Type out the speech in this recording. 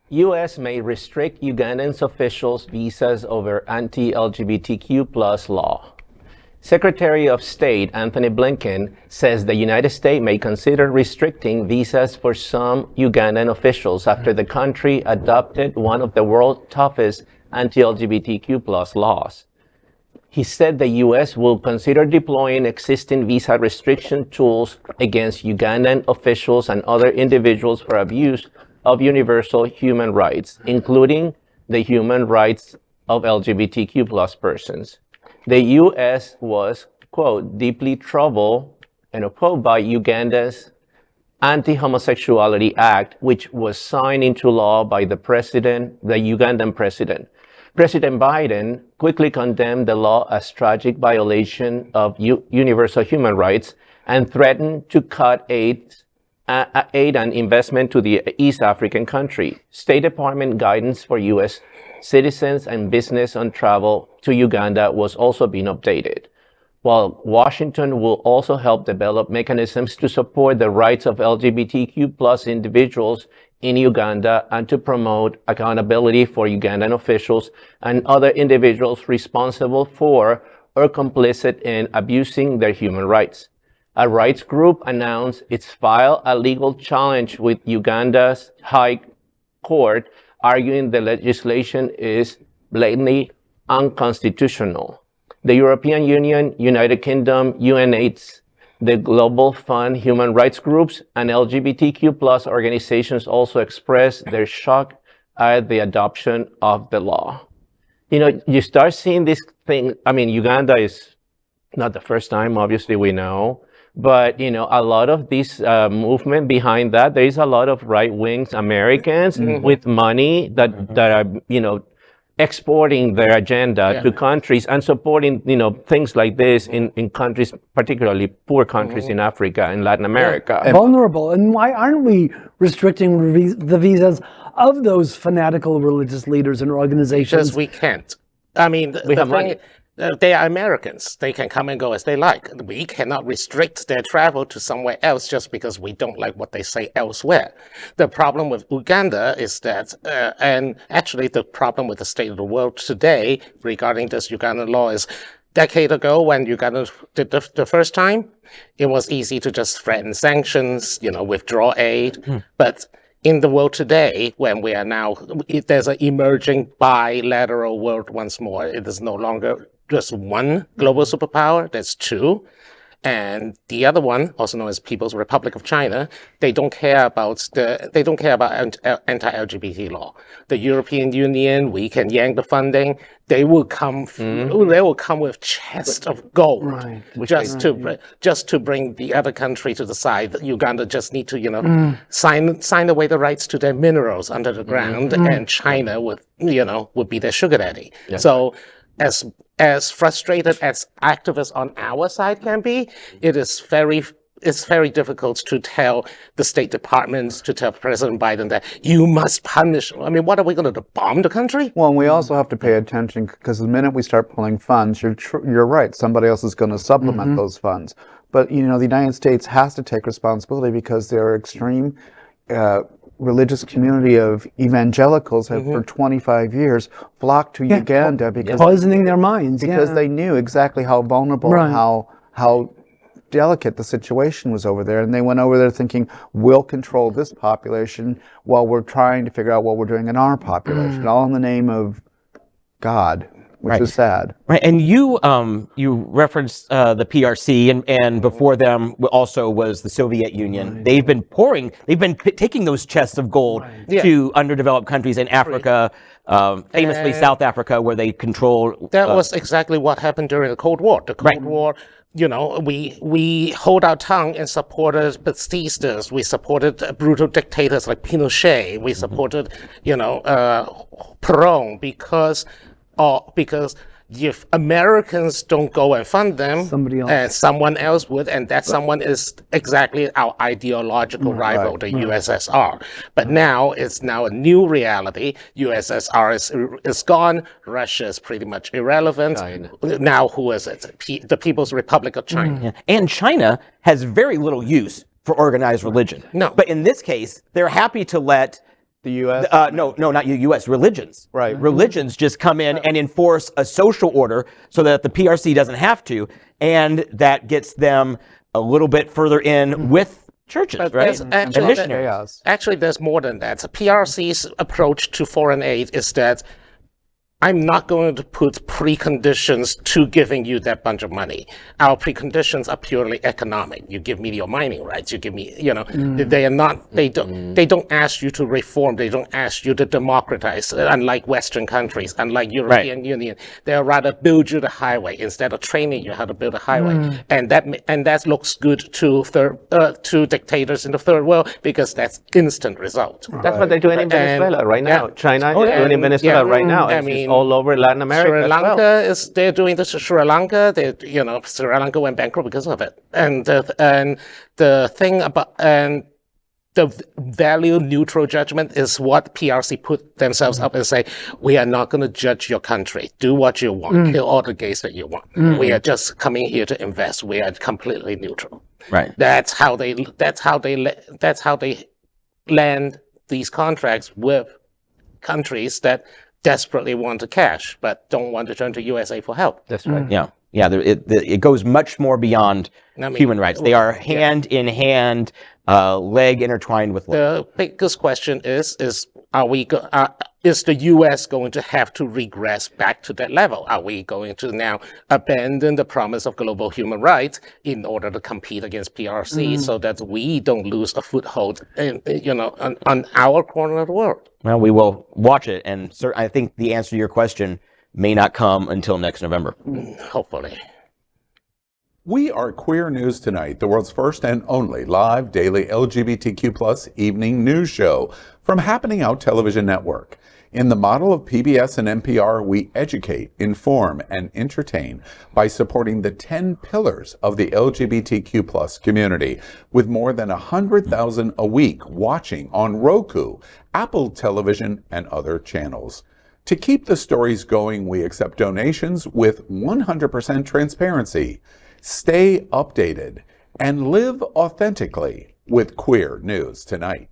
U.S. may restrict Ugandan officials' visas over anti-LGBTQ plus law. Secretary of State Antony Blinken says the United States may consider restricting visas for some Ugandan officials after the country adopted one of the world's toughest anti-LGBTQ plus laws. He said the U.S. will consider deploying existing visa restriction tools against Ugandan officials and other individuals for abuse of universal human rights, including the human rights of LGBTQ plus persons. The U.S. was, quote, deeply troubled, and a quote, by Uganda's Anti-Homosexuality Act, which was signed into law by the Ugandan president. President Biden quickly condemned the law as tragic violation of universal human rights and threatened to cut aid and investment to the East African country. State Department guidance for U.S. citizens and business on travel to Uganda was also being updated. While Washington will also help develop mechanisms to support the rights of LGBTQ plus individuals in Uganda and to promote accountability for Ugandan officials and other individuals responsible for or complicit in abusing their human rights. A rights group announced it's filed a legal challenge with Uganda's High Court, arguing the legislation is blatantly unconstitutional. The European Union, United Kingdom, UNAIDS, the Global Fund, human rights groups, and LGBTQ plus organizations also expressed their shock at the adoption of the law. You know, you start seeing this thing. I mean, Uganda is not the first time, obviously, we know. But, you know, a lot of this movement behind that, there is a lot of right-wing Americans with money that are, you know, exporting their agenda to countries and supporting, you know, things like this in countries, particularly poor countries in Africa and Latin America. Vulnerable. And why aren't we restricting the visas of those fanatical religious leaders and organizations? Because we can't. I mean, they are Americans. They can come and go as they like. We cannot restrict their travel to somewhere else just because we don't like what they say elsewhere. The problem with Uganda is that, and actually the problem with the state of the world today regarding this Ugandan law is, decade ago when Uganda did the first time, it was easy to just threaten sanctions, you know, withdraw aid. But in the world today, when we are now, there's an emerging bilateral world once more. It is no longer just one global superpower, there's two. And the other one, also known as People's Republic of China, they don't care about anti-LGBT law. The European Union, we can yank the funding. They will come. They will come with chests of gold, just to bring the other country to the side. Uganda just need to, you know, sign away the rights to their minerals under the ground, and China would be their sugar daddy. So, as frustrated as activists on our side can be, it's very difficult to tell the State Department, to tell President Biden that you must punish. I mean, what are we going to do, bomb the country? Well, and we also have to pay attention because the minute we start pulling funds, you're right, somebody else is going to supplement those funds. But, you know, the United States has to take responsibility because there are extreme religious community of evangelicals have for 25 years flocked to Uganda because poisoning their minds because they knew exactly how vulnerable and how delicate the situation was over there, and they went over there thinking we'll control this population while we're trying to figure out what we're doing in our population, all in the name of God, which is sad. Right, and you referenced the PRC, and before them also was the Soviet Union. They've been taking those chests of gold to underdeveloped countries in Africa, famously South Africa, where they control. That was exactly what happened during the Cold War. The Cold War, you know, we hold our tongue and supported Batistas. We supported brutal dictators like Pinochet. We supported, you know, Perón because if Americans don't go and fund them, and someone else would, and that someone is exactly our ideological rival, the USSR. But now it's a new reality. USSR is gone. Russia is pretty much irrelevant. Now who is it? The People's Republic of China. And China has very little use for organized religion. No. But in this case, they're happy to let The U.S. No, not U.S. religions. Right. Religions just come in and enforce a social order so that the PRC doesn't have to, and that gets them a little bit further in with churches, But right? there's And missionaries. Actually, there's more than that. So PRC's approach to foreign aid is that I'm not going to put preconditions to giving you that bunch of money. Our preconditions are purely economic. You give me your mining rights. You give me, they are not. They don't ask you to reform. They don't ask you to democratize. Unlike Western countries, unlike European Union, they'll rather build you the highway instead of training you how to build a highway. And that looks good to dictators in the third world because that's instant result. That's what they're doing in Venezuela right now. China is doing in Venezuela right now. I It's mean, all over Latin America. Sri as Lanka well. they're doing this to Sri Lanka. Sri Lanka went bankrupt because of it. And the thing about the value neutral judgment is what PRC put themselves up and say, we are not going to judge your country. Do what you want. Kill all the gays that you want. We are just coming here to invest. We are completely neutral. Right. That's how they land these contracts with countries that desperately want to cash, but don't want to turn to USA for help. That's right. Yeah. It goes much more beyond human rights. They are hand in hand, leg intertwined with leg. The biggest question is the U.S. going to have to regress back to that level? Are we going to now abandon the promise of global human rights in order to compete against PRC so that we don't lose a foothold on our corner of the world? Well, we will watch it, and I think the answer to your question may not come until next November. Hopefully. We are Queer News Tonight, the world's first and only live daily LGBTQ+ evening news show from Happening Out Television Network. In the model of PBS and NPR, we educate, inform, and entertain by supporting the 10 pillars of the LGBTQ+ community, with more than 100,000 a week watching on Roku, Apple Television, and other channels. To keep the stories going, we accept donations with 100% transparency. Stay updated and live authentically with Queer News Tonight.